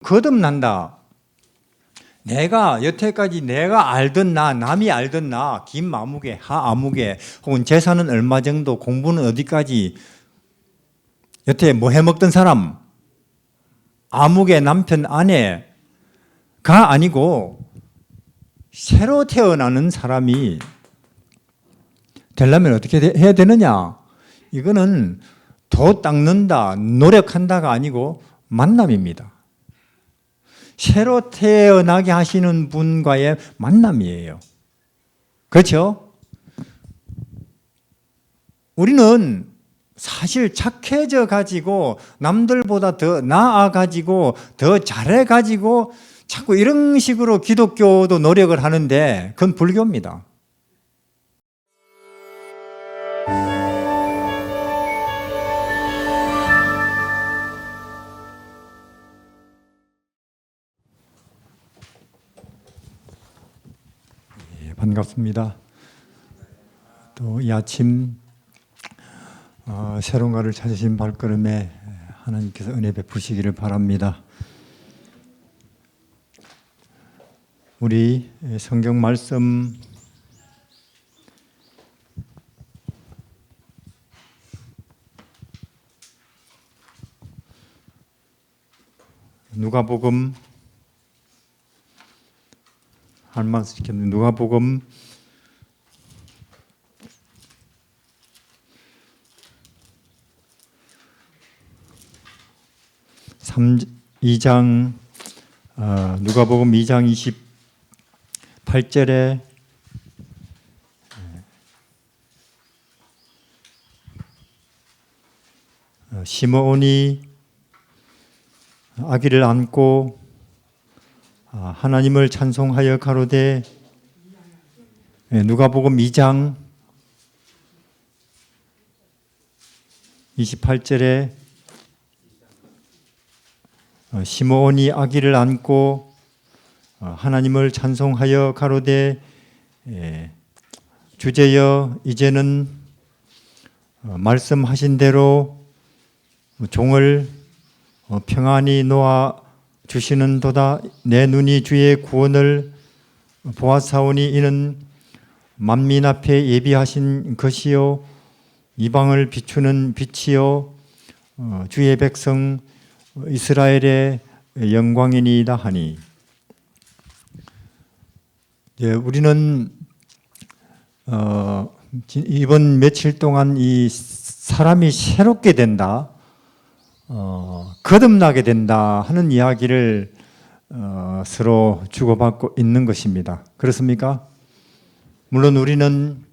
거듭난다. 내가 여태까지 내가 알던 나, 남이 알던 나, 김아무개, 하아무개, 혹은 재산은 얼마 정도, 공부는 어디까지, 여태 뭐 해먹던 사람, 아무개 남편, 아내가 아니고 새로 태어나는 사람이 되려면 어떻게 해야 되느냐? 이거는 도 닦는다, 노력한다가 아니고 만남입니다. 새로 태어나게 하시는 분과의 만남이에요. 그렇죠? 우리는 사실 착해져 가지고 남들보다 더 나아 가지고 더 잘해 가지고 자꾸 이런 식으로 기독교도 노력을 하는데 그건 불교입니다. 반갑습니다. 또 이 아침 새로운 가를 찾으신 발걸음에 하나님께서 은혜 베푸시기를 바랍니다. 우리 성경 말씀 누가복음 할 말씀 시켰는데 누가복음 2장 누가복음 2장 28절에 시므온이 아기를 안고 하나님을 찬송하여 가로되 누가복음 2장 28절에 시므온이 아기를 안고 하나님을 찬송하여 가로되 주제여 이제는 말씀하신 대로 종을 평안히 놓아 주시는도다. 내 눈이 주의 구원을 보았사오니 이는 만민 앞에 예비하신 것이요 이방을 비추는 빛이요 주의 백성 이스라엘의 영광이니이다 하니. 우리는 이번 며칠 동안 이 사람이 새롭게 된다, 거듭나게 된다 하는 이야기를 서로 주고받고 있는 것입니다. 그렇습니까? 물론 우리는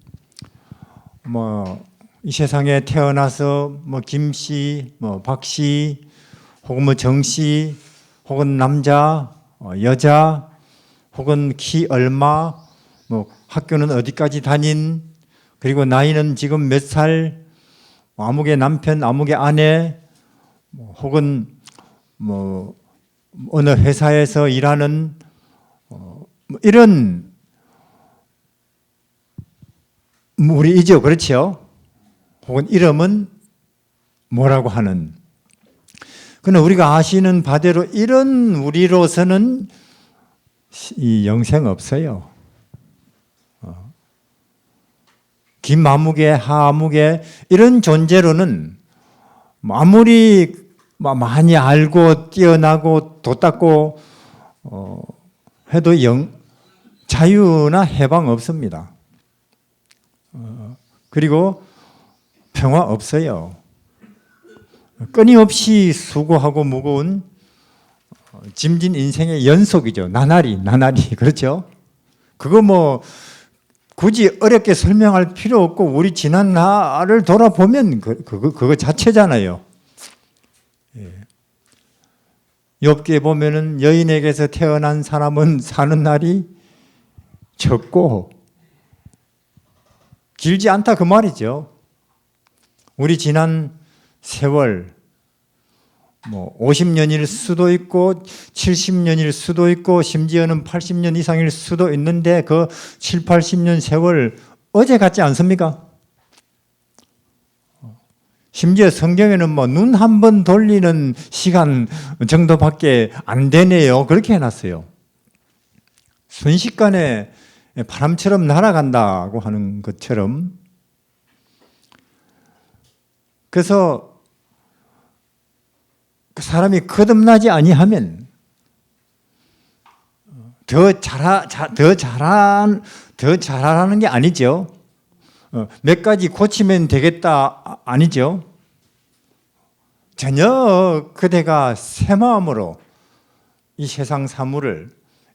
이 세상에 태어나서 김씨, 박씨, 혹은 정씨, 혹은 남자, 여자, 혹은 키 얼마, 학교는 어디까지 다닌, 그리고 나이는 지금 몇 살, 아무개 남편, 아무개 아내, 혹은 어느 회사에서 일하는 이런 무리이죠. 그렇죠? 혹은 이름은 뭐라고 하는. 그러나 우리가 아시는 바대로 이런 우리로서는 이 영생 없어요. 김아무개, 하아무개 이런 존재로는 아무리 많이 알고 뛰어나고 돛닦고 해도 자유나 해방 없습니다. 그리고 평화 없어요. 끊임없이 수고하고 무거운 짐진 인생의 연속이죠. 나날이 그렇죠? 그거 굳이 어렵게 설명할 필요 없고 우리 지난 날을 돌아보면 그거 자체잖아요. 욥기에 보면은 여인에게서 태어난 사람은 사는 날이 적고 길지 않다 그 말이죠. 우리 지난 세월 50년일 수도 있고 70년일 수도 있고 심지어는 80년 이상일 수도 있는데 그 7, 80년 세월 어제 같지 않습니까? 심지어 성경에는 뭐 눈 한 번 돌리는 시간 정도밖에 안 되네요. 그렇게 해놨어요. 순식간에 바람처럼 날아간다고 하는 것처럼. 그래서 그 사람이 거듭나지 아니하면 더 잘하는 게 아니죠. 몇 가지 고치면 되겠다 아니죠. 전혀 그대가 새 마음으로 이 세상 사물을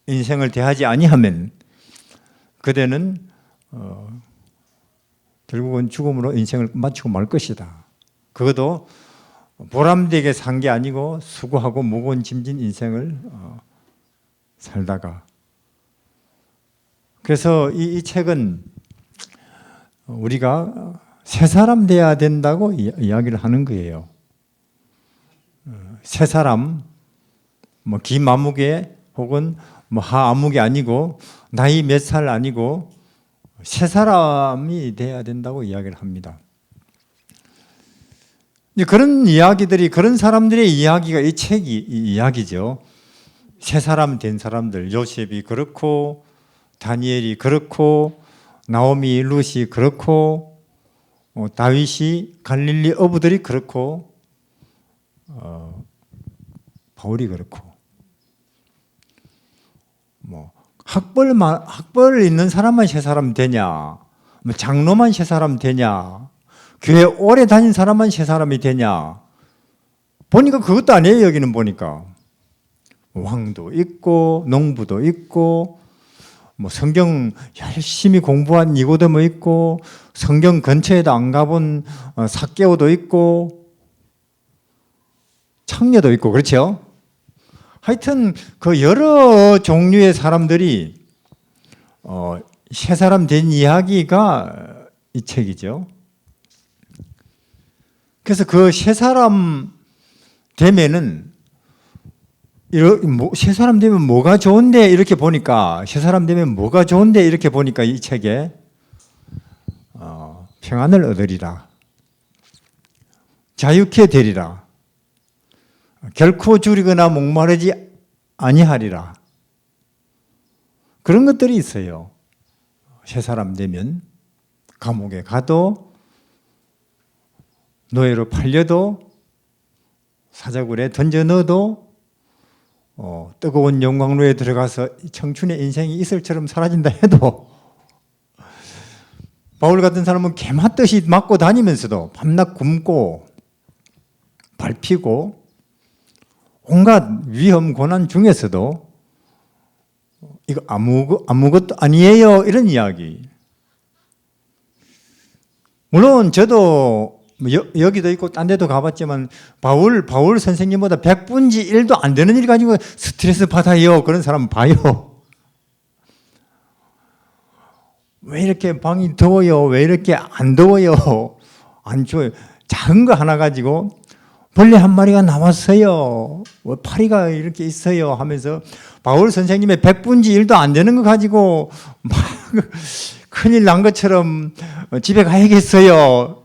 인생을 대하지 아니하면 그대는 결국은 죽음으로 인생을 마치고 말 것이다. 그것도 보람되게 산 게 아니고 수고하고 무거운 짐진 인생을 살다가. 그래서 이 책은 우리가 새 사람 돼야 된다고 이야기를 하는 거예요. 새 사람, 뭐 기마무개 혹은 뭐 하아무개 아니고 나이 몇 살 아니고 새 사람이 돼야 된다고 이야기를 합니다. 그런 이야기들이, 그런 사람들의 이야기가 이 책이 이야기죠. 새 사람 된 사람들, 요셉이 그렇고 다니엘이 그렇고 나오미, 룻이 그렇고 다윗이, 갈릴리 어부들이 그렇고 바울이 그렇고, 뭐 학벌 있는 사람만 새 사람 되냐, 뭐 장로만 새 사람 되냐, 교회 오래 다닌 사람만 새 사람이 되냐, 보니까 그것도 아니에요. 여기는 보니까 왕도 있고 농부도 있고 뭐 성경 열심히 공부한 니고데모 있고 성경 근처에도 안 가본 삭개오도 있고 창녀도 있고, 그렇죠? 하여튼 그 여러 종류의 사람들이 새 사람 된 이야기가 이 책이죠. 그래서 그 새 사람 되면은, 새 사람 되면 뭐가 좋은데 이렇게 보니까, 새 사람 되면 뭐가 좋은데 이렇게 보니까 이 책에 평안을 얻으리라, 자유케 되리라, 결코 줄이거나 목마르지 아니하리라, 그런 것들이 있어요. 새 사람 되면 감옥에 가도 노예로 팔려도 사자굴에 던져 넣어도 뜨거운 영광로에 들어가서 청춘의 인생이 이슬처럼 사라진다 해도, 바울 같은 사람은 개맞듯이 맞고 다니면서도 밤낮 굶고 밟히고 온갖 위험 고난 중에서도 이거 아무것도 아니에요, 이런 이야기. 물론 저도 여기도 있고 딴 데도 가봤지만 바울 선생님보다 100분지 1도 안 되는 일 가지고 스트레스 받아요. 그런 사람 봐요. 왜 이렇게 방이 더워요? 왜 이렇게 안 더워요? 안 추워요? 작은 거 하나 가지고 벌레 한 마리가 나왔어요, 파리가 이렇게 있어요 하면서 바울 선생님의 100분지 1도 안 되는 거 가지고 막 큰일 난 것처럼 집에 가야겠어요.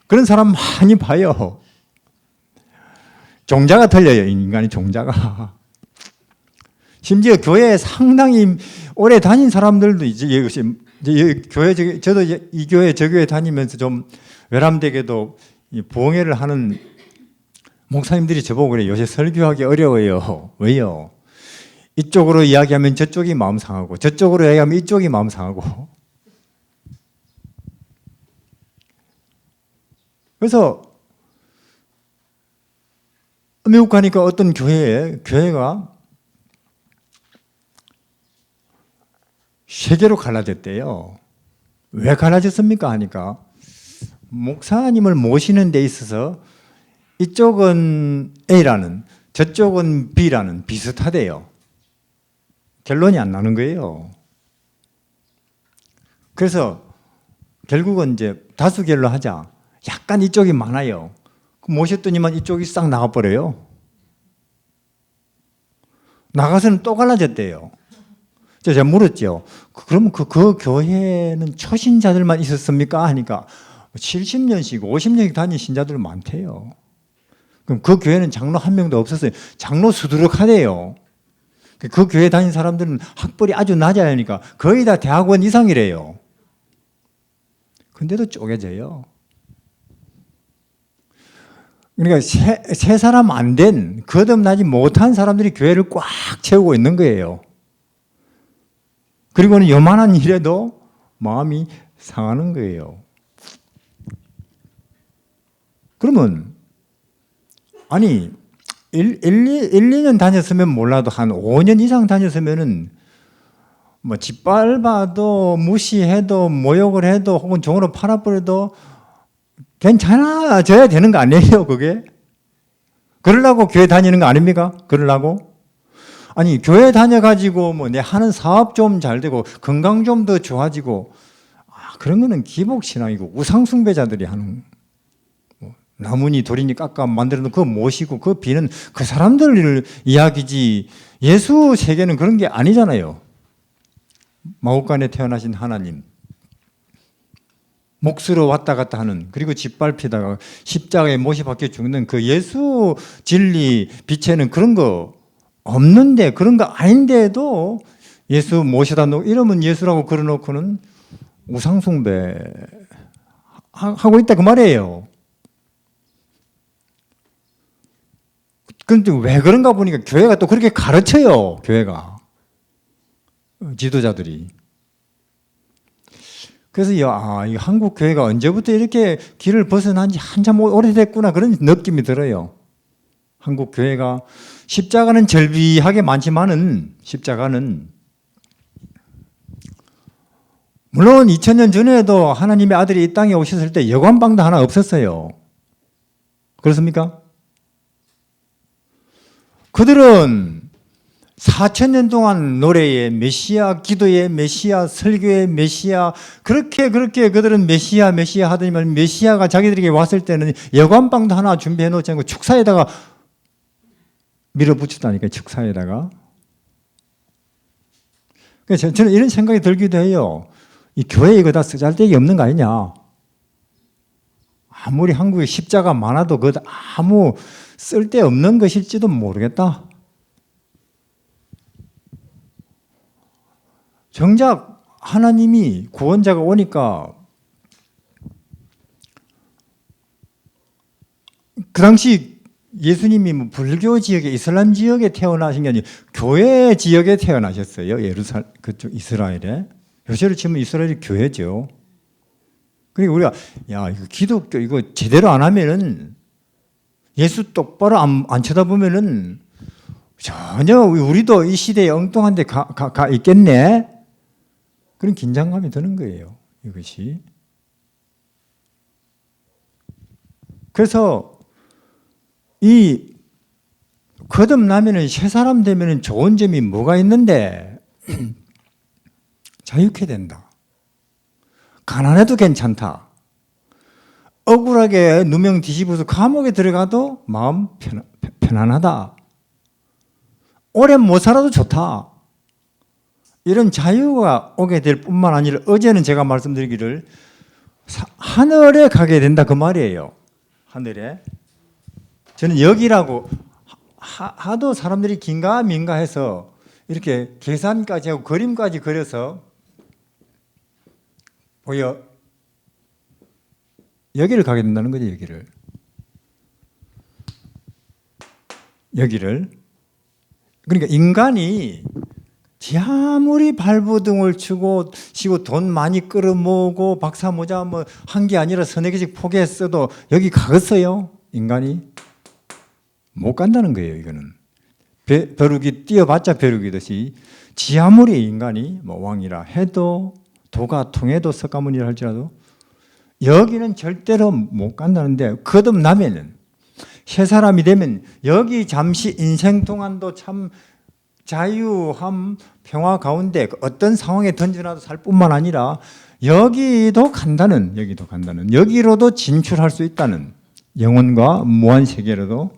그런 사람 많이 봐요. 종자가 틀려요, 인간의 종자가. 심지어 교회에 상당히 오래 다닌 사람들도 이제 교회, 저도 이 교회 저 교회 다니면서 좀 외람되게도 부흥회를 하는 목사님들이 저보고 그래요. 요새 설교하기 어려워요. 왜요? 이쪽으로 이야기하면 저쪽이 마음 상하고 저쪽으로 이야기하면 이쪽이 마음 상하고. 그래서 미국 가니까 어떤 교회가 세 개로 갈라졌대요. 왜 갈라졌습니까? 하니까 목사님을 모시는 데 있어서 이쪽은 A라는, 저쪽은 B라는, 비슷하대요. 결론이 안 나는 거예요. 그래서 결국은 이제 다수결로 하자. 약간 이쪽이 많아요. 모셨더니만 이쪽이 싹 나가버려요. 나가서는 또 갈라졌대요. 제가 물었죠. 그럼 그 교회는 초신자들만 있었습니까? 하니까 70년씩 50년씩 다닌 신자들 많대요. 그럼 그 교회는 장로 한 명도 없었어요. 장로 수두룩하대요. 그 교회 다닌 사람들은 학벌이 아주 낮아야 하니까 거의 다 대학원 이상이래요. 근데도 쪼개져요. 그러니까 세 사람 안 된, 거듭나지 못한 사람들이 교회를 꽉 채우고 있는 거예요. 그리고는 요만한 일에도 마음이 상하는 거예요. 그러면 아니 1, 2년 다녔으면 몰라도 한 5년 이상 다녔으면은 뭐 짓밟아도 무시해도 모욕을 해도 혹은 종으로 팔아버려도 괜찮아져야 되는 거 아니에요, 그게? 그러려고 교회 다니는 거 아닙니까? 그러려고? 아니, 교회 다녀가지고 뭐 내 하는 사업 좀 잘 되고 건강 좀 더 좋아지고 그런 거는 기복신앙이고 우상숭배자들이 하는 나무니 돌이니 깎아 만들어 놓고 그거 모시고 그거 비는 그 사람들 이야기지 예수 세계는 그런 게 아니잖아요. 마옥간에 태어나신 하나님 몫으로 왔다 갔다 하는 그리고 짓밟히다가 십자가에 못이 박혀 죽는 그 예수 진리 빛에는 그런 거 없는데 그런 거 아닌데도 예수 모셔다 놓고 이러면 예수라고 걸어놓고는 우상숭배 하고 있다 그 말이에요. 그런데 왜 그런가 보니까 교회가 또 그렇게 가르쳐요. 교회가 지도자들이. 그래서 이 한국 교회가 언제부터 이렇게 길을 벗어난지 한참 오래됐구나 그런 느낌이 들어요. 한국 교회가 십자가는 절비하게 많지만은 십자가는 물론 2000년 전에도 하나님의 아들이 이 땅에 오셨을 때 여관방도 하나 없었어요. 그렇습니까? 그들은 4000년 동안 노래의 메시아, 기도의 메시아, 설교의 메시아 그렇게 그들은 메시아 하더니만 메시아가 자기들에게 왔을 때는 여관방도 하나 준비해 놓지 않고 축사에다가 밀어붙였다니까요. 축사에다가. 그래서 저는 이런 생각이 들기도 해요. 이 교회 이거 다 쓰잘데기 없는 거 아니냐. 아무리 한국에 십자가 많아도 그것 아무 쓸데없는 것일지도 모르겠다. 정작 하나님이 구원자가 오니까 그 당시 예수님이 뭐 불교 지역에 이슬람 지역에 태어나신 게 아니고 교회 지역에 태어나셨어요. 예루살렘 그쪽 이스라엘에. 요새로 치면 이스라엘이 교회죠. 그러니까 우리가 이거 기독교 이거 제대로 안 하면은 예수 똑바로 안 쳐다보면은 전혀 우리도 이 시대에 엉뚱한 데 가 있겠네. 그런 긴장감이 드는 거예요. 이것이. 그래서 이 거듭나면은 새 사람 되면은 좋은 점이 뭐가 있는데 자유케 된다. 가난해도 괜찮다. 억울하게 누명 뒤집어서 감옥에 들어가도 마음 편안하다. 오래 못 살아도 좋다. 이런 자유가 오게 될 뿐만 아니라 어제는 제가 말씀드리기를 하늘에 가게 된다 그 말이에요. 하늘에. 저는 여기라고 하도 사람들이 긴가민가 해서 이렇게 계산까지 하고 그림까지 그려서 보여 여기를 가게 된다는 거죠. 여기를 그러니까 인간이 아무리 발버둥을 치고 돈 많이 끌어모으고 박사 모자 뭐 한 게 아니라 서너 개씩 포기했어도 여기 가겠어요? 인간이 못 간다는 거예요. 이거는 벼룩이 뛰어봤자 벼룩이듯이 아무리 인간이 뭐 왕이라 해도 도가 통해도 석가모니라 할지라도 여기는 절대로 못 간다는데 거듭나면은 새 사람이 되면 여기 잠시 인생 동안도 참 자유함 평화 가운데 어떤 상황에 던져놔도 살 뿐만 아니라 여기도 간다는 여기로도 진출할 수 있다는 영혼과 무한 세계로도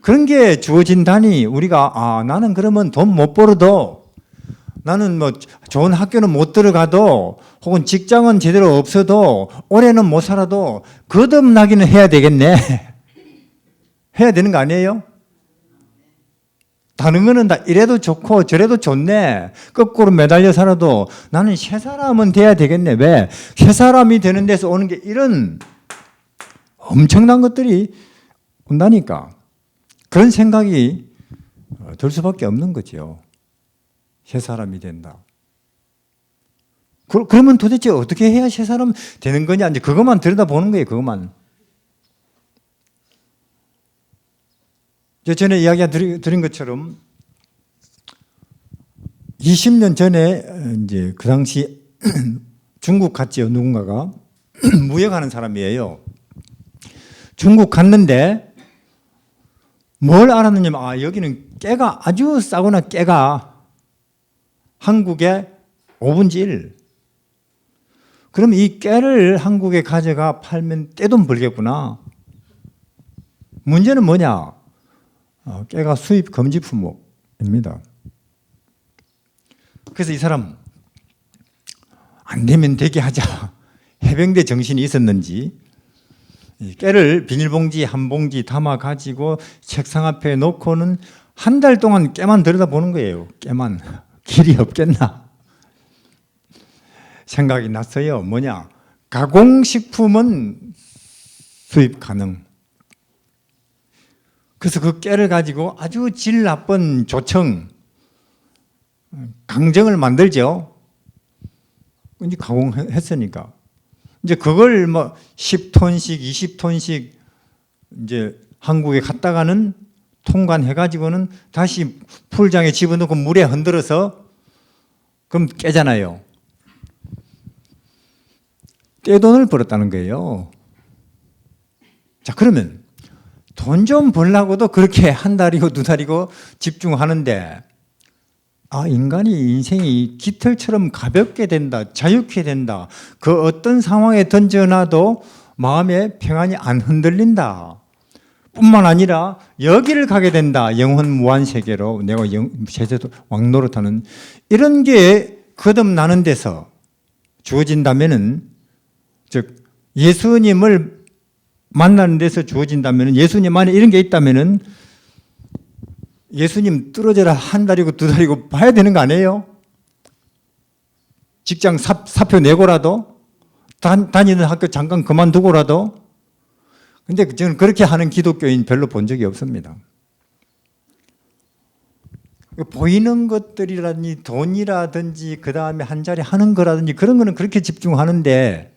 그런 게 주어진다니 우리가 나는 그러면 돈 못 벌어도 나는 뭐 좋은 학교는 못 들어가도 혹은 직장은 제대로 없어도 올해는 못 살아도 거듭나기는 해야 되겠네. 해야 되는 거 아니에요? 다른 거는 다 이래도 좋고 저래도 좋네. 거꾸로 매달려 살아도 나는 새 사람은 돼야 되겠네. 왜? 새 사람이 되는 데서 오는 게 이런 엄청난 것들이 온다니까. 그런 생각이 들 수밖에 없는 거죠. 새 사람이 된다. 그러면 도대체 어떻게 해야 새 사람 되는 거냐? 이제 그것만 들여다보는 거예요. 그것만. 전에 이야기 드린 것처럼 20년 전에 이제 그 당시 중국 갔지요. 누군가가 무역하는 사람이에요. 중국 갔는데 뭘 알았느냐면 여기는 깨가 아주 싸구나. 깨가 한국의 5분의 1. 그럼 이 깨를 한국에 가져가 팔면 떼돈 벌겠구나. 문제는 뭐냐? 깨가 수입 금지 품목입니다. 그래서 이 사람 안 되면 되게 하자. 해병대 정신이 있었는지 깨를 비닐봉지 한 봉지 담아 가지고 책상 앞에 놓고는 한 달 동안 깨만 들여다보는 거예요. 깨만. 길이 없겠나 생각이 났어요. 뭐냐? 가공식품은 수입 가능. 그래서 그 깨를 가지고 아주 질 나쁜 조청, 강정을 만들죠. 이제 가공했으니까. 이제 그걸 뭐 10톤씩, 20톤씩 이제 한국에 갔다가는 통관해가지고는 다시 풀장에 집어넣고 물에 흔들어서 그럼 깨잖아요. 떼돈을 벌었다는 거예요. 자, 그러면 돈 좀 벌려고도 그렇게 한 달이고 두 달이고 집중하는데 인간이 인생이 깃털처럼 가볍게 된다, 자유케 된다. 그 어떤 상황에 던져놔도 마음의 평안이 안 흔들린다. 뿐만 아니라 여기를 가게 된다. 영혼 무한 세계로 내가 세세도 왕노릇하는 이런 게 거듭나는 데서 주어진다면은, 즉 예수님을 만나는 데서 주어진다면은, 예수님 안에 이런 게 있다면은 예수님 떨어져라 한 달이고 두 달이고 봐야 되는 거 아니에요? 직장 사표 내고라도 다니는 학교 잠깐 그만두고라도. 근데 저는 그렇게 하는 기독교인 별로 본 적이 없습니다. 보이는 것들이라든지 돈이라든지 그 다음에 한 자리 하는 거라든지 그런 거는 그렇게 집중하는데,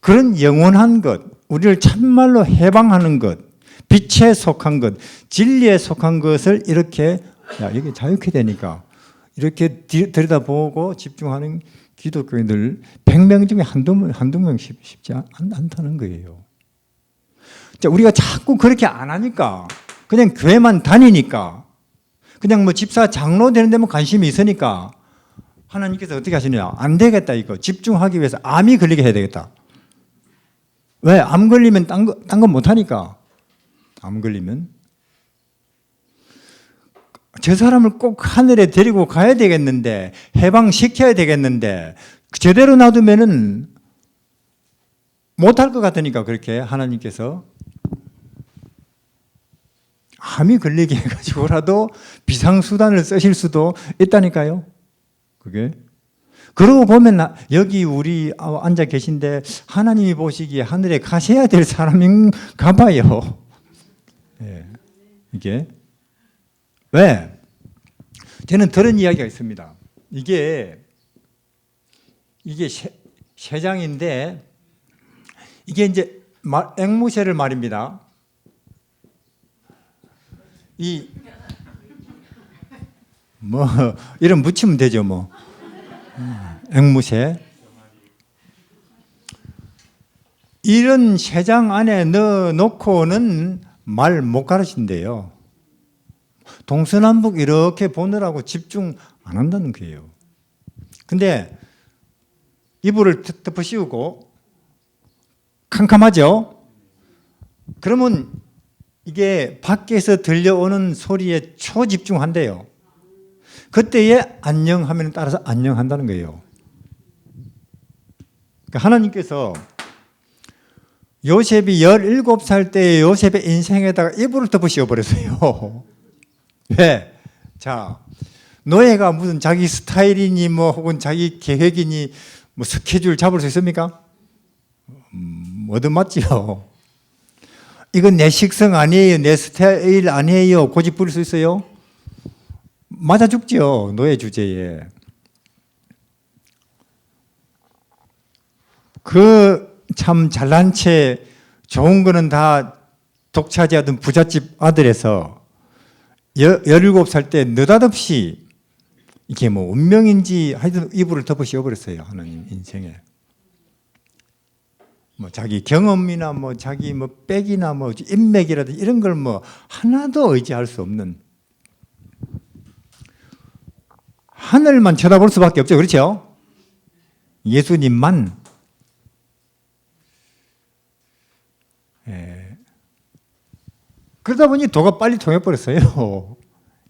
그런 영원한 것, 우리를 참말로 해방하는 것, 빛에 속한 것, 진리에 속한 것을 이렇게 이게 자유케 되니까 이렇게 들여다보고 집중하는 기독교인들 100명 중에 한두 명 쉽지 않다는 거예요. 자, 우리가 자꾸 그렇게 안 하니까, 그냥 교회만 다니니까, 그냥 뭐 집사 장로 되는 데만 관심이 있으니까 하나님께서 어떻게 하시느냐? 안 되겠다 이거. 집중하기 위해서 암이 걸리게 해야 되겠다. 왜? 암 걸리면 딴 거 못 하니까. 암 걸리면 저 사람을 꼭 하늘에 데리고 가야 되겠는데, 해방시켜야 되겠는데 제대로 놔두면은 못할 것 같으니까 그렇게 하나님께서 암이 걸리게 해가지고라도 비상수단을 쓰실 수도 있다니까요. 그게. 그러고 보면 여기 우리 앉아 계신데 하나님이 보시기에 하늘에 가셔야 될 사람인가 봐요. 예. 이게. 왜? 저는 들은 이야기가 있습니다. 이게 세 장인데, 이게 이제 앵무새를 말입니다. 이름 붙이면 되죠, 뭐. 앵무새. 이런 세 장 안에 넣어 놓고는 말 못 가르친대요. 동서남북 이렇게 보느라고 집중 안 한다는 거예요. 근데 이불을 덮어 씌우고 캄캄하죠? 그러면 이게 밖에서 들려오는 소리에 초집중한대요. 그때에 안녕하면 따라서 안녕한다는 거예요. 그러니까 하나님께서 요셉이 17살 때 요셉의 인생에다가 이불을 덮으시어 버렸어요. 왜? 자, 노예가 무슨 자기 스타일이니 뭐 혹은 자기 계획이니 뭐 스케줄 잡을 수 있습니까? 뭐든 맞지요. 이건 내 식성 아니에요, 내 스타일 아니에요, 고집 부릴 수 있어요? 맞아 죽죠, 노예 주제에. 그 참 잘난 체 좋은 거는 다 독차지하던 부잣집 아들에서 17살 때 느닷없이 이게 뭐 운명인지 하여튼 이불을 덮어 씌워버렸어요. 하나님 인생에. 뭐 자기 경험이나 뭐 자기 뭐 백이나 뭐 인맥이라든지 이런 걸 뭐 하나도 의지할 수 없는 하늘만 쳐다볼 수밖에 없죠. 그렇죠? 예수님만. 그러다 보니 도가 빨리 통해버렸어요.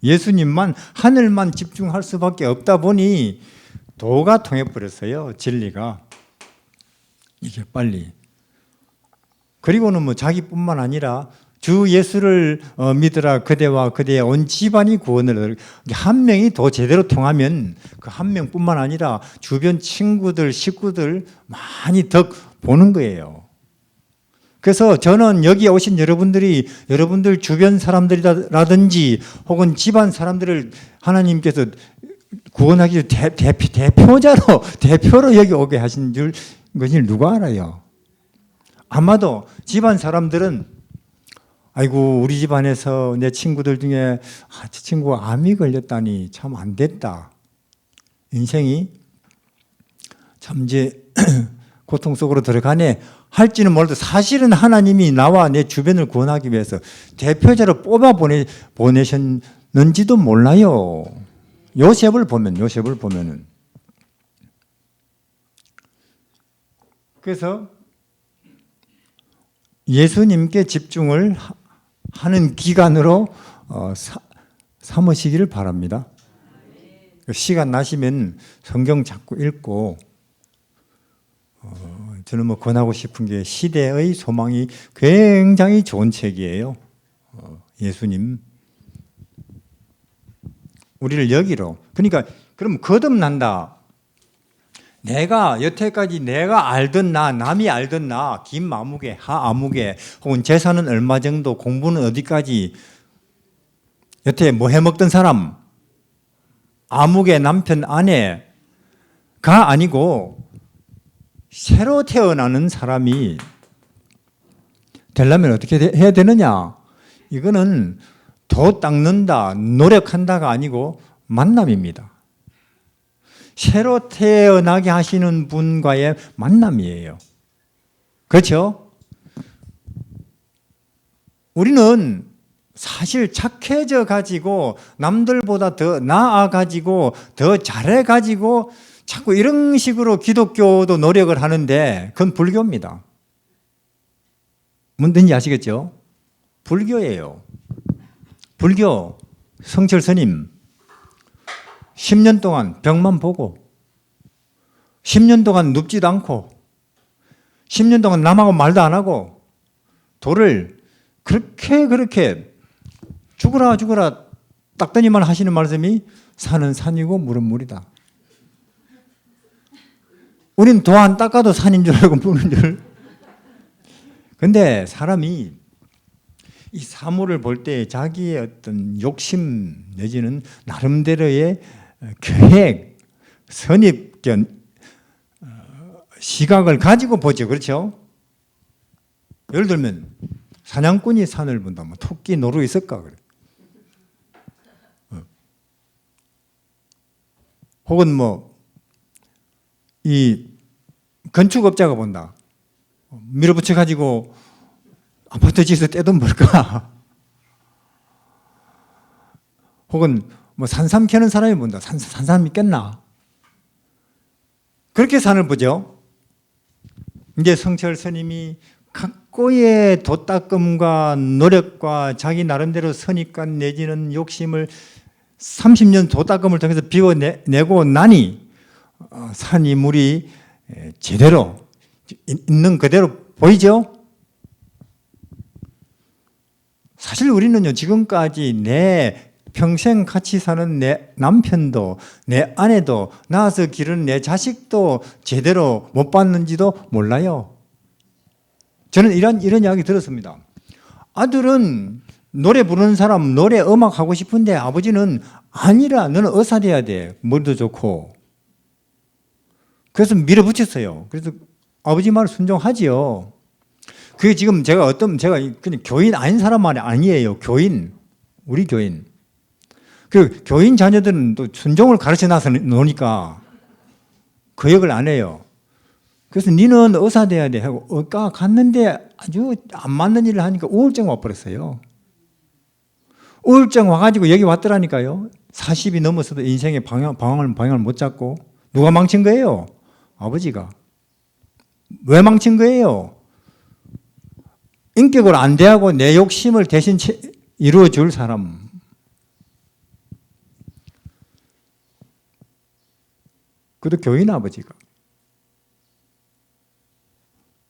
예수님만, 하늘만 집중할 수밖에 없다 보니 도가 통해버렸어요. 진리가. 이게 빨리. 그리고는 뭐 자기뿐만 아니라 주 예수를 믿으라 그대와 그대의 온 집안이 구원을 얻을. 한 명이 더 제대로 통하면 그 한 명뿐만 아니라 주변 친구들, 식구들 많이 덕 보는 거예요. 그래서 저는 여기에 오신 여러분들이 여러분들 주변 사람들이라든지 혹은 집안 사람들을 하나님께서 구원하기 위해 대표로 여기 오게 하신 줄 것을 누가 알아요? 아마도 집안 사람들은 아이고 우리 집안에서 내 친구들 중에 저 친구가 암이 걸렸다니 참 안 됐다. 인생이 참 이제 고통 속으로 들어가네 할지는 몰라도 사실은 하나님이 나와 내 주변을 구원하기 위해서 대표자로 뽑아 보내셨는지도 몰라요. 요셉을 보면은. 그래서 예수님께 집중을 하는 기간으로 삼으시기를 바랍니다. 시간 나시면 성경 자꾸 읽고 저는 뭐 권하고 싶은 게 시대의 소망이 굉장히 좋은 책이에요. 예수님. 우리를 여기로. 그러니까 그럼 거듭난다. 내가 여태까지 내가 알던 나, 남이 알던 나, 김아무개, 하아무개 혹은 재산은 얼마 정도, 공부는 어디까지 여태 뭐 해먹던 사람, 아무개 남편 아내가 아니고 새로 태어나는 사람이 되려면 어떻게 해야 되느냐? 이거는 도 닦는다, 노력한다가 아니고 만남입니다. 새로 태어나게 하시는 분과의 만남이에요. 그렇죠? 우리는 사실 착해져 가지고 남들보다 더 나아 가지고 더 잘해 가지고 자꾸 이런 식으로 기독교도 노력을 하는데 그건 불교입니다. 뭔든지 아시겠죠? 불교예요. 불교 성철 스님 10년 동안 병만 보고 10년 동안 눕지도 않고 10년 동안 남하고 말도 안 하고 도를 그렇게 죽으라 닦더니만 하시는 말씀이 산은 산이고 물은 물이다. 우린 도 안 닦아도 산인 줄 알고 무는 줄. 근데 사람이 이 사물을 볼 때 자기의 어떤 욕심 내지는 나름대로의 계획, 선입견, 시각을 가지고 보죠. 그렇죠? 예를 들면 사냥꾼이 산을 본다. 뭐 토끼 노루 있을까? 그래. 혹은 뭐 이 건축업자가 본다. 밀어붙여 가지고 아파트 지어서 떼돈 벌까? 혹은 뭐 산삼 캐는 사람이 본다. 산삼 있겠나? 그렇게 산을 보죠. 이제 성철 스님이 각고의 도닦음과 노력과 자기 나름대로 선입관 내지는 욕심을 30년 도닦음을 통해서 비워내고 나니 산이 물이 제대로 있는 그대로 보이죠? 사실 우리는요, 지금까지 내 평생 같이 사는 내 남편도, 내 아내도, 낳아서 기른 내 자식도 제대로 못 봤는지도 몰라요. 저는 이런 이야기 들었습니다. 아들은 노래 부르는 사람, 노래 음악 하고 싶은데 아버지는 아니라 너는 의사 돼야 돼. 머리도 좋고. 그래서 밀어붙였어요. 그래서 아버지 말을 순종하지요. 그게 지금 제가 그냥 교인 아닌 사람 말이 아니에요. 교인. 우리 교인. 그 교인 자녀들은 또 순종을 가르쳐 놔서 노니까 그 역을 안 해요. 그래서 니는 의사 돼야 돼 하고 의과 갔는데 아주 안 맞는 일을 하니까 우울증 와버렸어요. 우울증 와가지고 여기 왔더라니까요. 40이 넘어서도 인생의 방향을 못 잡고. 누가 망친 거예요? 아버지가. 왜 망친 거예요? 인격을 안 대하고 내 욕심을 대신 이루어줄 사람. 그것도 교인 아버지가.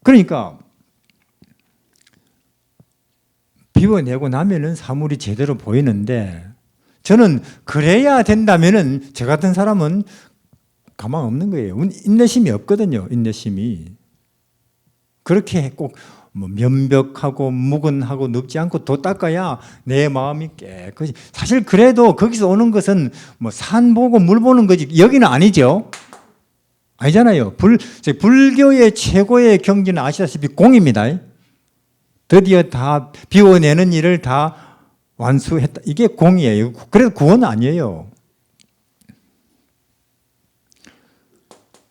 그러니까 비워내고 나면은 사물이 제대로 보이는데 저는 그래야 된다면은 저 같은 사람은 가망 없는 거예요. 인내심이 없거든요. 인내심이. 그렇게 꼭 면벽하고 묵은하고 눕지 않고 도 닦아야 내 마음이 깨끗이. 사실 그래도 거기서 오는 것은 산 보고 물 보는 거지 여기는 아니죠. 아니잖아요. 불교의 최고의 경지는 아시다시피 공입니다. 드디어 다 비워내는 일을 다 완수했다. 이게 공이에요. 그래도 구원은 아니에요.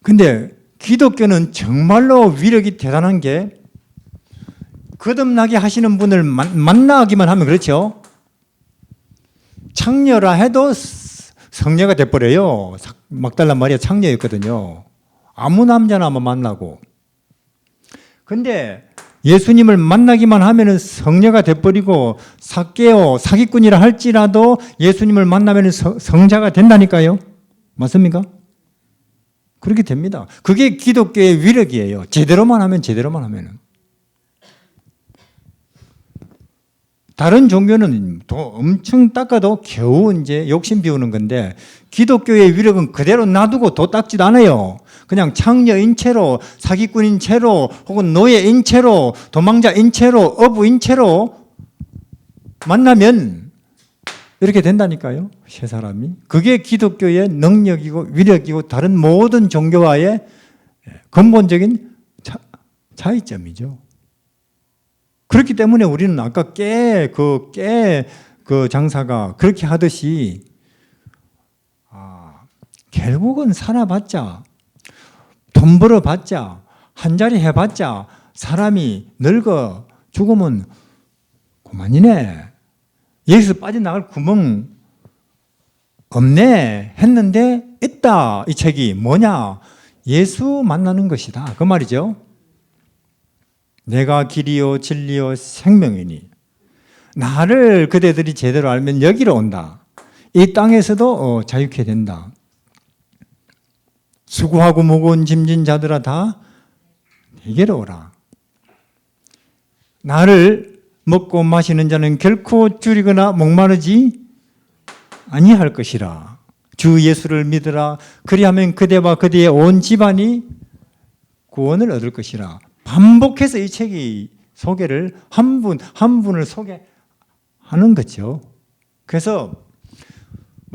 근데 기독교는 정말로 위력이 대단한 게 거듭나게 하시는 분을 만나기만 하면 그렇죠. 창녀라 해도 성녀가 돼버려요. 막달라 마리아 창녀였거든요. 아무 남자나 만나고. 근데 예수님을 만나기만 하면 성녀가 돼버리고 삭개오 사기꾼이라 할지라도 예수님을 만나면 성자가 된다니까요. 맞습니까? 그렇게 됩니다. 그게 기독교의 위력이에요. 제대로만 하면. 다른 종교는 엄청 닦아도 겨우 이제 욕심 비우는 건데 기독교의 위력은 그대로 놔두고 도 닦지도 않아요. 그냥 창녀인 채로, 사기꾼인 채로, 혹은 노예인 채로, 도망자인 채로, 어부인 채로 만나면 이렇게 된다니까요. 세 사람이. 그게 기독교의 능력이고 위력이고 다른 모든 종교와의 근본적인 차이점이죠. 그렇기 때문에 우리는 아까 그 장사가 그렇게 하듯이 결국은 살아봤자 돈 벌어봤자 한 자리 해봤자 사람이 늙어 죽으면 그만이네. 여기서 빠져나갈 구멍 없네 했는데 있다. 이 책이 뭐냐? 예수 만나는 것이다. 그 말이죠. 내가 길이요 진리요 생명이니 나를 그대들이 제대로 알면 여기로 온다. 이 땅에서도 자유케 된다. 수고하고 무거운 짐진 자들아 다 내게로 오라. 나를 먹고 마시는 자는 결코 줄이거나 목마르지 아니할 것이라. 주 예수를 믿으라. 그리하면 그대와 그대의 온 집안이 구원을 얻을 것이라. 반복해서 이 책이 소개를 한 분을 소개하는 거죠. 그래서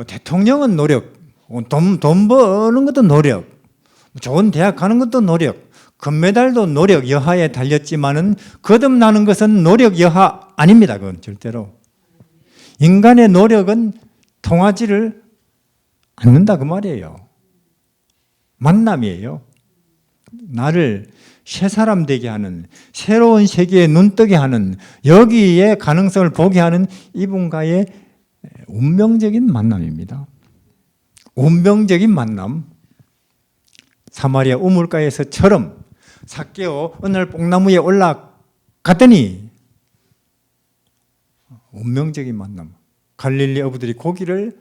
대통령은 노력, 돈 버는 것도 노력, 좋은 대학 가는 것도 노력, 금메달도 노력 여하에 달렸지만은 거듭나는 것은 노력 여하 아닙니다. 그건 절대로. 인간의 노력은 통하지를 않는다 그 말이에요. 만남이에요. 나를 새 사람 되게 하는, 새로운 세계에 눈뜨게 하는, 여기에 가능성을 보게 하는 이분과의 운명적인 만남입니다. 운명적인 만남. 사마리아 우물가에서처럼 삭개오 어느 날 뽕나무에 올라갔더니 운명적인 만남. 갈릴리 어부들이 고기를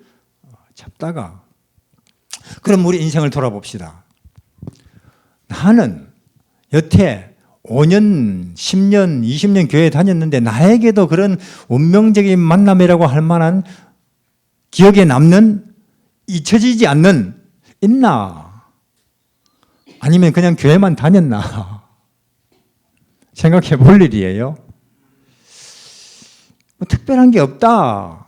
잡다가. 그럼 우리 인생을 돌아봅시다. 나는 여태 5년, 10년, 20년 교회 다녔는데 나에게도 그런 운명적인 만남이라고 할 만한 기억에 남는, 잊혀지지 않는 있나? 아니면 그냥 교회만 다녔나? 생각해 볼 일이에요. 뭐 특별한 게 없다.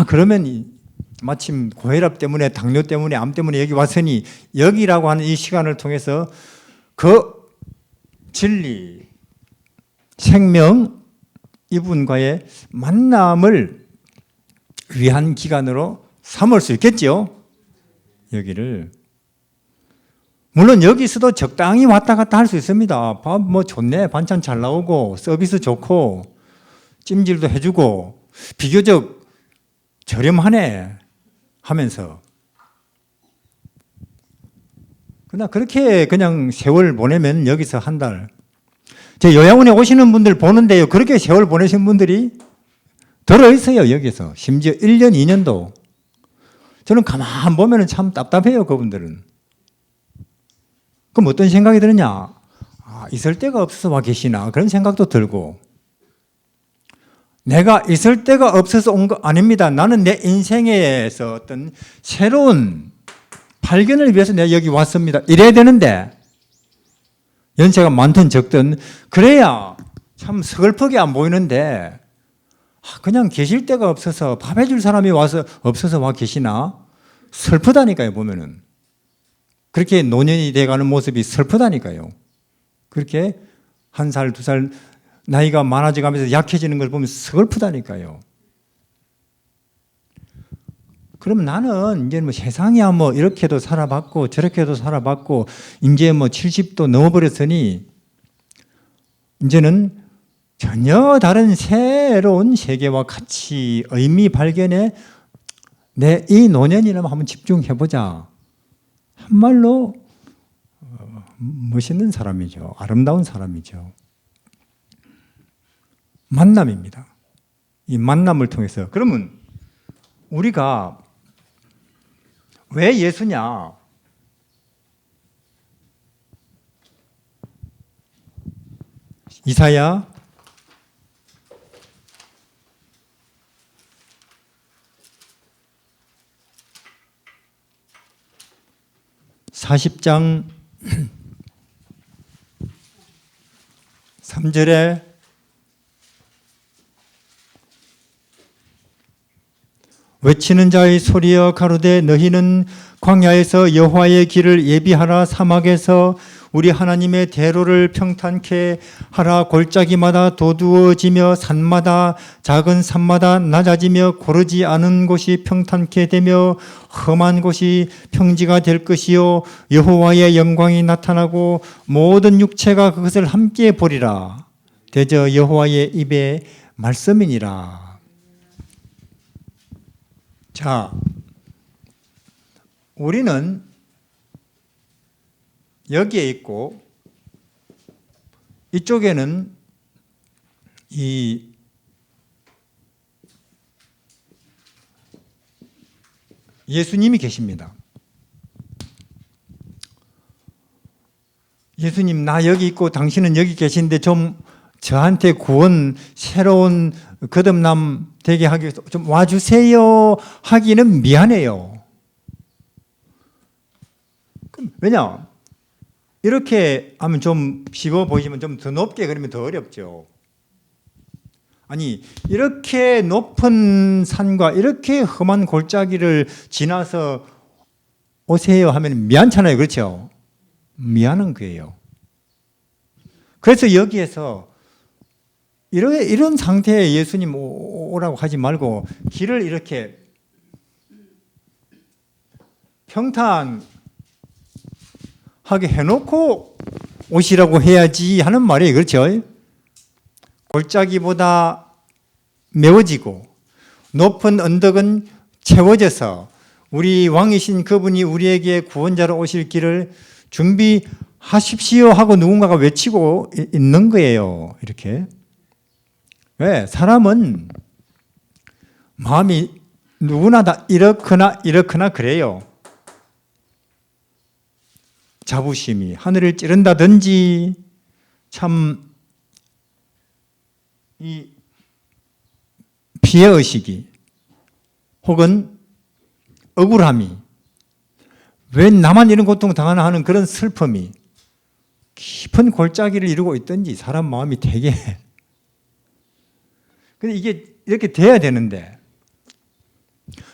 그러면 마침 고혈압 때문에, 당뇨 때문에, 암 때문에 여기 왔으니 여기라고 하는 이 시간을 통해서 그 진리, 생명, 이분과의 만남을 위한 기간으로 삼을 수 있겠죠. 여기를. 물론 여기서도 적당히 왔다 갔다 할 수 있습니다. 밥 뭐 좋네, 반찬 잘 나오고, 서비스 좋고, 찜질도 해주고, 비교적 저렴하네 하면서. 그러나 그렇게 그냥 세월 보내면 여기서 한 달. 제 요양원에 오시는 분들 보는데요, 그렇게 세월 보내신 분들이 들어있어요, 여기서. 심지어 1년, 2년도. 저는 가만 보면 참 답답해요, 그분들은. 그럼 어떤 생각이 드느냐? 있을 데가 없어서 와 계시나? 그런 생각도 들고. 내가 있을 데가 없어서 온 거 아닙니다. 나는 내 인생에서 어떤 새로운 발견을 위해서 내가 여기 왔습니다. 이래야 되는데, 연세가 많든 적든, 그래야 참 서글프게 안 보이는데, 그냥 계실 데가 없어서 밥 해줄 사람이 와서 없어서 와 계시나? 슬프다니까요, 보면은. 그렇게 노년이 돼가는 모습이 슬프다니까요. 그렇게 1살, 2살 나이가 많아져 가면서 약해지는 걸 보면 슬프다니까요. 그럼 나는 이제 뭐 세상이야 뭐 이렇게도 살아봤고 저렇게도 살아봤고 이제 뭐 70도 넘어버렸으니 이제는 전혀 다른 새로운 세계와 가치, 의미 발견에 내 이 노년이라면 한번 집중해보자. 한말로 멋있는 사람이죠. 아름다운 사람이죠. 만남입니다. 이 만남을 통해서. 그러면 우리가 왜 예수냐? 이사야 40장 3절에 외치는 자의 소리여 가로되 너희는 광야에서 여호와의 길을 예비하라 사막에서 우리 하나님의 대로를 평탄케 하라. 골짜기마다 도두어지며 산마다 작은 산마다 낮아지며 고르지 않은 곳이 평탄케 되며 험한 곳이 평지가 될 것이요 여호와의 영광이 나타나고 모든 육체가 그것을 함께 보리라. 대저 여호와의 입의 말씀이니라. 자, 우리는 여기에 있고 이쪽에는 이 예수님이 계십니다. 예수님, 나 여기 있고 당신은 여기 계신데 좀 저한테 구원, 새로운 거듭남 되게 하기 위해서 좀 와주세요 하기는 미안해요. 왜냐? 이렇게 하면 좀 쉬워 보이지만 좀 더 높게 그러면 더 어렵죠. 아니, 이렇게 높은 산과 이렇게 험한 골짜기를 지나서 오세요 하면 미안찮아요. 그렇죠? 미안한 거예요. 그래서 여기에서 이런 상태에 예수님 오라고 하지 말고 길을 이렇게 평탄하게 해놓고 오시라고 해야지 하는 말이에요. 그렇죠? 골짜기보다 메워지고 높은 언덕은 채워져서 우리 왕이신 그분이 우리에게 구원자로 오실 길을 준비하십시오 하고 누군가가 외치고 있는 거예요. 이렇게. 왜? 사람은 마음이 누구나 다 이렇거나 그래요. 자부심이 하늘을 찌른다든지 참 이 피해의식이 혹은 억울함이 왜 나만 이런 고통을 당하나 하는 그런 슬픔이 깊은 골짜기를 이루고 있든지 사람 마음이 되게 근데 이게 이렇게 돼야 되는데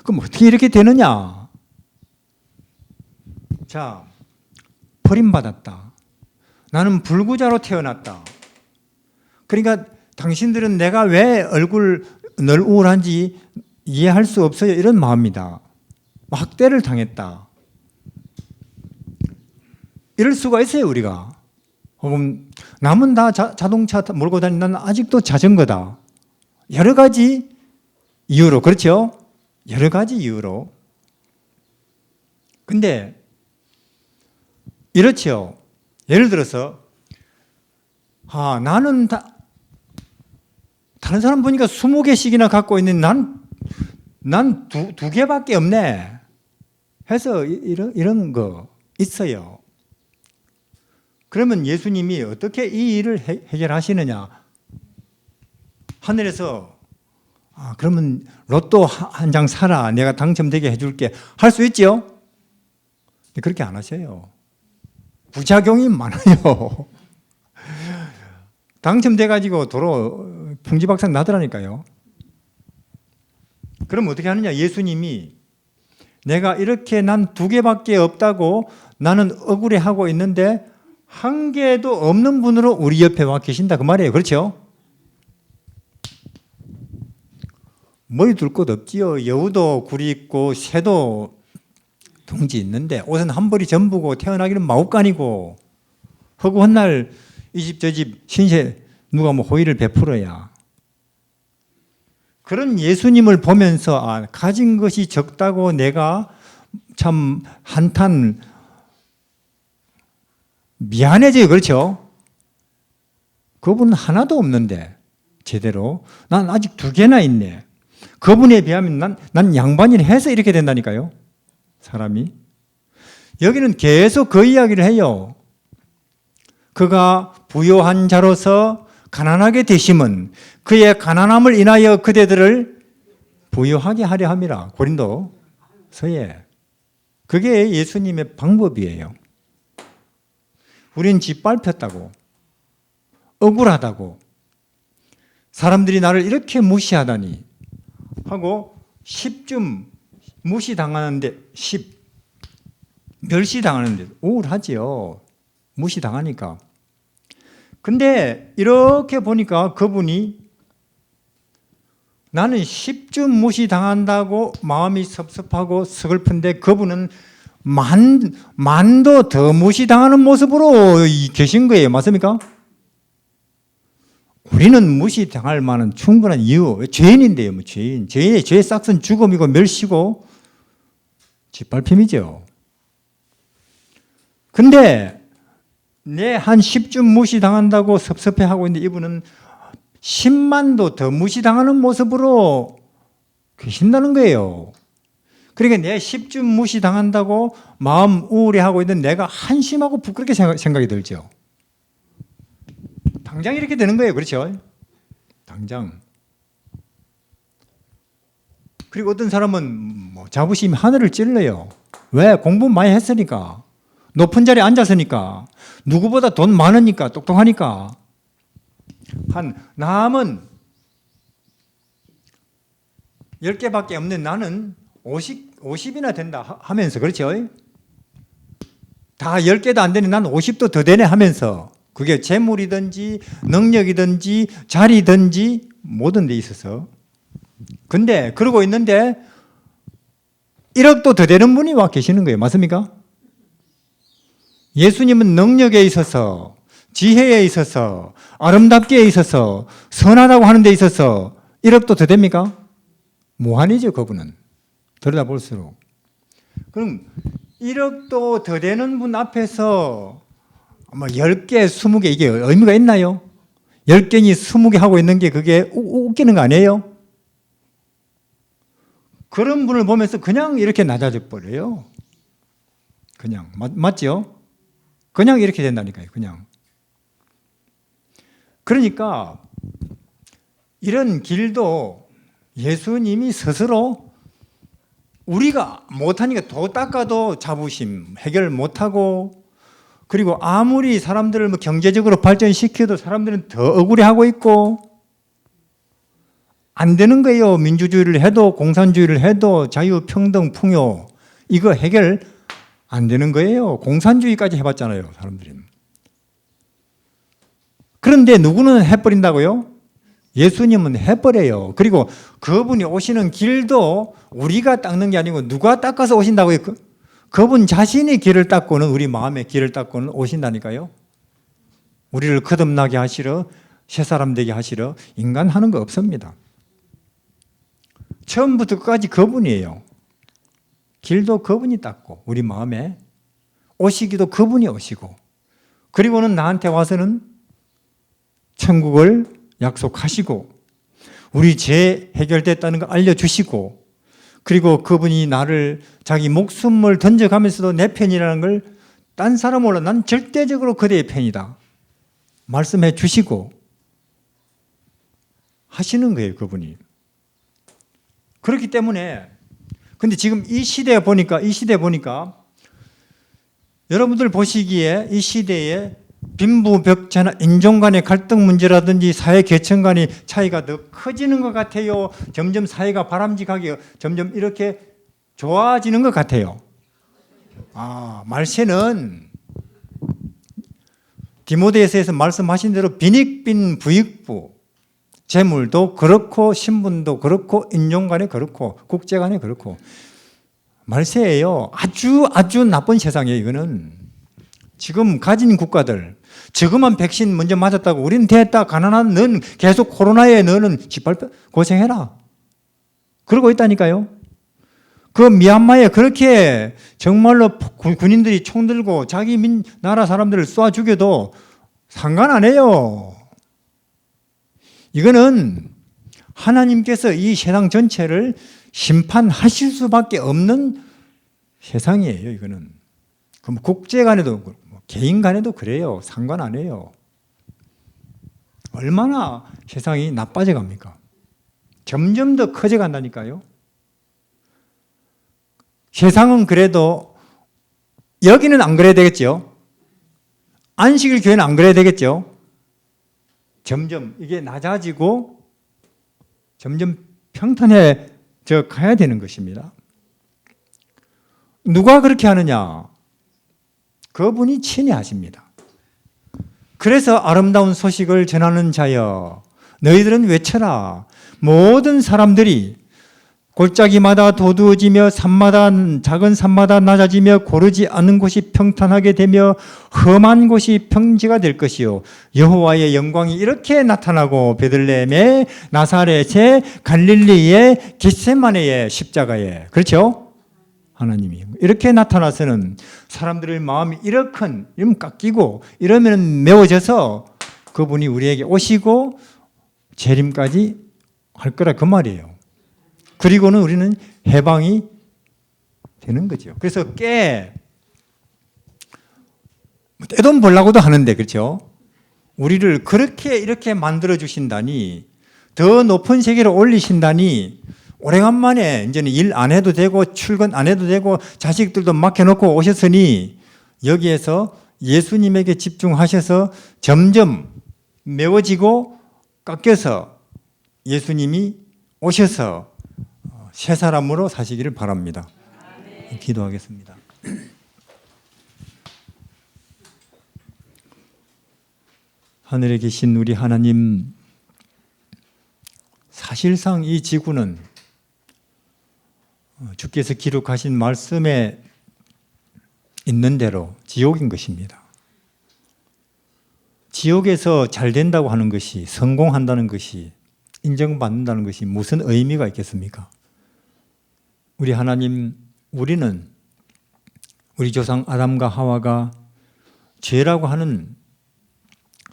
그럼 어떻게 이렇게 되느냐? 자, 버림받았다. 나는 불구자로 태어났다. 그러니까 당신들은 내가 왜 늘 우울한지 이해할 수 없어요. 이런 마음이다. 학대를 당했다. 이럴 수가 있어요, 우리가. 혹은 남은 다 자동차 몰고 다니는 나는 아직도 자전거다. 여러 가지 이유로, 그렇죠? 여러 가지 이유로. 근데 이렇죠. 예를 들어서 나는 다른 사람 보니까 20개씩이나 갖고 있는 난 두 개밖에 없네 해서 이런 거 있어요. 그러면 예수님이 어떻게 이 일을 해결하시느냐? 하늘에서 그러면 로또 한 장 사라. 내가 당첨되게 해줄게. 할 수 있죠? 그렇게 안 하셔요. 부작용이 많아요. 당첨돼가지고 도로 풍지박산 나더라니까요. 그럼 어떻게 하느냐? 예수님이 내가 이렇게 난 2개밖에 없다고 나는 억울해하고 있는데 1개도 없는 분으로 우리 옆에 와 계신다 그 말이에요. 그렇죠? 머리 둘 곳 없지요. 여우도 굴이 있고 새도 둥지 있는데 옷은 한 벌이 전부고 태어나기는 마구간이고 허구한 날 이 집 저 집 신세 누가 호의를 베풀어야. 그런 예수님을 보면서 가진 것이 적다고 내가 참 한탄 미안해져요. 그렇죠? 그분은 하나도 없는데 제대로 난 아직 2개나 있네. 그분에 비하면 난 양반이라 해서 이렇게 된다니까요. 사람이. 여기는 계속 그 이야기를 해요. 그가 부요한 자로서 가난하게 되심은 그의 가난함을 인하여 그대들을 부요하게 하려 함이라. 고린도서에. 그게 예수님의 방법이에요. 우린 짓밟혔다고, 억울하다고, 사람들이 나를 이렇게 무시하다니 하고 10쯤 무시당하는데 멸시당하는데 우울하지요. 무시당하니까. 근데 이렇게 보니까 그분이 나는 10쯤 무시당한다고 마음이 섭섭하고 서글픈데 그분은 만도 더 무시당하는 모습으로 계신 거예요. 맞습니까? 우리는 무시당할 만한 충분한 이유, 죄인인데요. 죄인의 죄의 싹은 죽음이고 멸시고 짓밟힘이죠. 근데 내 한 10쯤 무시당한다고 섭섭해하고 있는데 이분은 10만도 더 무시당하는 모습으로 계신다는 거예요. 그러니까 내 10쯤 무시당한다고 마음 우울해하고 있는 내가 한심하고 부끄럽게 생각이 들죠. 당장 이렇게 되는 거예요. 그렇죠? 당장. 그리고 어떤 사람은 자부심이 하늘을 찔러요. 왜? 공부 많이 했으니까. 높은 자리에 앉았으니까. 누구보다 돈 많으니까. 똑똑하니까. 남은 10개밖에 없는 나는 50이나 된다 하면서. 그렇죠? 다 10개도 안 되는 난 50도 더 되네 하면서. 그게 재물이든지 능력이든지 자리든지 모든 데 있어서. 근데 그러고 있는데 1억도 더 되는 분이 와 계시는 거예요. 맞습니까? 예수님은 능력에 있어서, 지혜에 있어서, 아름답게 있어서, 선하다고 하는 데 있어서 1억도 더 됩니까? 무한이죠. 그분은. 들여다볼수록. 그럼 1억도 더 되는 분 앞에서 10개, 20개 이게 의미가 있나요? 10개니 20개 하고 있는 게 그게 웃기는 거 아니에요? 그런 분을 보면서 그냥 이렇게 낮아져 버려요. 그냥 맞죠? 그냥 이렇게 된다니까요. 그냥. 그러니까 이런 길도 예수님이 스스로 우리가 못하니까 도 닦아도 자부심 해결 못하고, 그리고 아무리 사람들을 경제적으로 발전시켜도 사람들은 더 억울해하고 있고, 안 되는 거예요. 민주주의를 해도 공산주의를 해도 자유평등 풍요 이거 해결 안 되는 거예요. 공산주의까지 해봤잖아요, 사람들이. 그런데 누구는 해버린다고요? 예수님은 해버려요. 그리고 그분이 오시는 길도 우리가 닦는 게 아니고 누가 닦아서 오신다고요? 그분 자신이 길을 닦고는, 우리 마음의 길을 닦고는 오신다니까요. 우리를 거듭나게 하시러, 새사람 되게 하시러. 인간 하는 거 없습니다. 처음부터 끝까지 그분이에요. 길도 그분이 닦고, 우리 마음에 오시기도 그분이 오시고, 그리고는 나한테 와서는 천국을 약속하시고, 우리 죄 해결됐다는 거 알려주시고, 그리고 그분이 나를 자기 목숨을 던져가면서도 내 편이라는 걸 딴 사람 몰라, 난 절대적으로 그대의 편이다 말씀해 주시고 하시는 거예요, 그분이. 그렇기 때문에, 근데 지금 이 시대에 보니까 여러분들 보시기에 이 시대에 빈부격차나 인종 간의 갈등 문제라든지 사회 계층 간의 차이가 더 커지는 것 같아요. 점점 사회가 바람직하게 점점 이렇게 좋아지는 것 같아요. 말세는 디모데에서 말씀하신 대로 빈익빈 부익부, 재물도 그렇고 신분도 그렇고 인종 간에 그렇고 국제 간에 그렇고 말세예요. 아주 나쁜 세상이에요. 이거는 지금 가진 국가들, 지금만 백신 먼저 맞았다고 우리는 됐다, 가난한 너는 계속 코로나에 너는 짓밟혀 고생해라 그러고 있다니까요. 그 미얀마에 그렇게 정말로 군인들이 총 들고 자기 나라 사람들을 쏴 죽여도 상관 안 해요. 이거는 하나님께서 이 세상 전체를 심판하실 수밖에 없는 세상이에요. 이거는 그럼 국제 간에도 개인 간에도 그래요. 상관 안 해요. 얼마나 세상이 나빠져 갑니까? 점점 더 커져 간다니까요. 세상은 그래도 여기는 안 그래야 되겠죠. 안식일 교회는 안 그래야 되겠죠. 점점 이게 낮아지고 점점 평탄해져 가야 되는 것입니다. 누가 그렇게 하느냐? 그분이 친히 하십니다. 그래서 아름다운 소식을 전하는 자여, 너희들은 외쳐라. 모든 사람들이 골짜기마다 도두어지며 작은 산마다 낮아지며 고르지 않는 곳이 평탄하게 되며 험한 곳이 평지가 될 것이요, 여호와의 영광이 이렇게 나타나고 베들레헴에, 나사렛에, 갈릴리에, 겟세마네에, 십자가에, 그렇죠? 하나님이 이렇게 나타나서는 사람들의 마음이 이러면 깎이고 이러면 메워져서 그분이 우리에게 오시고 재림까지 할 거라 그 말이에요. 그리고는 우리는 해방이 되는 거죠. 그래서 떼돈 벌라고도 하는데, 그렇죠? 우리를 그렇게 이렇게 만들어 주신다니, 더 높은 세계로 올리신다니, 오래간만에 이제는 일 안 해도 되고 출근 안 해도 되고 자식들도 맡겨놓고 오셨으니 여기에서 예수님에게 집중하셔서 점점 메워지고 깎여서 예수님이 오셔서 새 사람으로 사시기를 바랍니다. 기도하겠습니다. 하늘에 계신 우리 하나님, 사실상 이 지구는 주께서 기록하신 말씀에 있는 대로 지옥인 것입니다. 지옥에서 잘 된다고 하는 것이, 성공한다는 것이, 인정받는다는 것이 무슨 의미가 있겠습니까? 우리 하나님, 우리는 우리 조상 아담과 하와가 죄라고 하는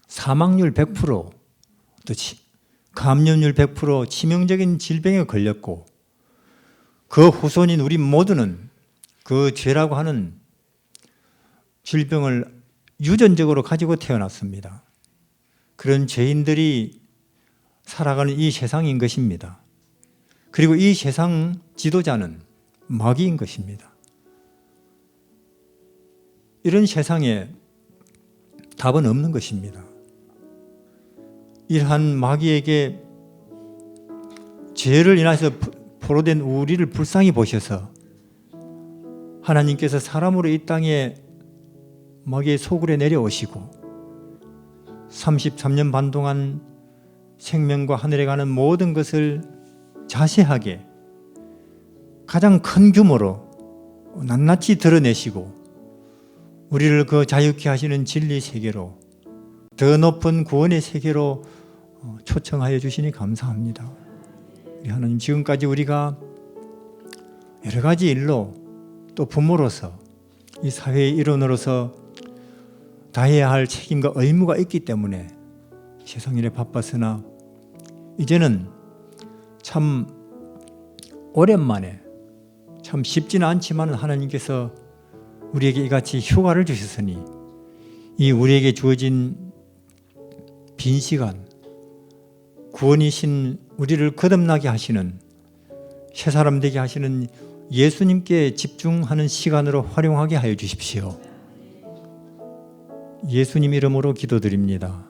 사망률 100%, 또 감염률 100%, 치명적인 질병에 걸렸고, 그 후손인 우리 모두는 그 죄라고 하는 질병을 유전적으로 가지고 태어났습니다. 그런 죄인들이 살아가는 이 세상인 것입니다. 그리고 이 세상 지도자는 마귀인 것입니다. 이런 세상에 답은 없는 것입니다. 이러한 마귀에게 죄를 인해서 포로된 우리를 불쌍히 보셔서 하나님께서 사람으로 이 땅에 마귀의 소굴에 내려오시고 33년 반 동안 생명과 하늘에 가는 모든 것을 자세하게 가장 큰 규모로 낱낱이 드러내시고 우리를 그 자유케 하시는 진리 세계로 더 높은 구원의 세계로 초청하여 주시니 감사합니다. 우리 하나님, 지금까지 우리가 여러 가지 일로 또 부모로서 이 사회의 일원으로서 다해야 할 책임과 의무가 있기 때문에 세상일에 바빴으나 이제는 참 오랜만에 참 쉽지는 않지만 하나님께서 우리에게 이같이 휴가를 주셨으니 이 우리에게 주어진 빈 시간, 구원이신 우리를 거듭나게 하시는 새 사람 되게 하시는 예수님께 집중하는 시간으로 활용하게 하여 주십시오. 예수님 이름으로 기도드립니다.